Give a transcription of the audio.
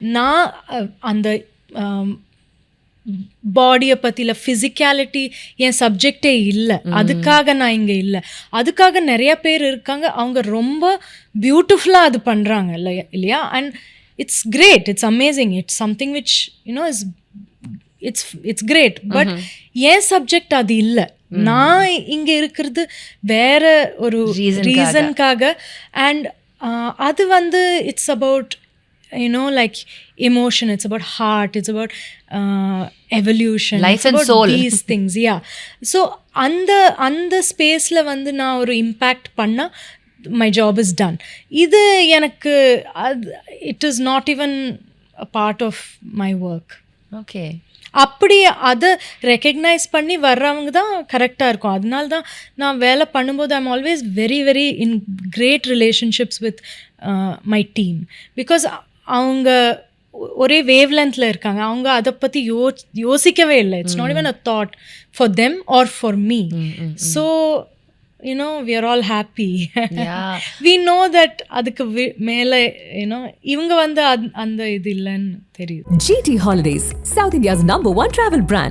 நான் அந்த பாடியை பற்றில ஃபிசிக்காலிட்டி என் சப்ஜெக்டே இல்லை. அதுக்காக நான் இங்கே இல்லை. அதுக்காக நிறைய பேர் இருக்காங்க, அவங்க ரொம்ப பியூட்டிஃபுல்லாக அது பண்ணுறாங்க இல்லையா. And it's great, it's amazing, it's something which you know is it's great. But என் சப்ஜெக்ட் அது இல்லை. நான் இங்கே இருக்கிறது வேற ஒரு ரீசனுக்காக. அண்ட் அது வந்து it's about like emotion, it's about heart, it's about evolution, life and about soul, these things. Yeah, so அந்த ஸ்பேஸ்ல வந்து நான் ஒரு இம்பேக்ட் பண்ணா my job is done. இது எனக்கு it is not even a part of my work. Okay. அப்படி அதை ரெக்கக்னைஸ் பண்ணி வர்றவங்க தான் கரெக்டாக இருக்கும். அதனால தான் நான் வேலை பண்ணும்போது I'm always very very in great relationships with my team. Because அவங்க ஒரே வேவ் லென்த்தில் இருக்காங்க. அவங்க அதை பற்றி யோசிக்கவே இல்லை. It's not even a thought for them or for me. So we are all happy. Yeah. We know that அதுக்கு மேலே இவங்க வந்து அந்த இது இல்லைன்னு தெரியுது. GT Holidays, South India's #1 travel brand.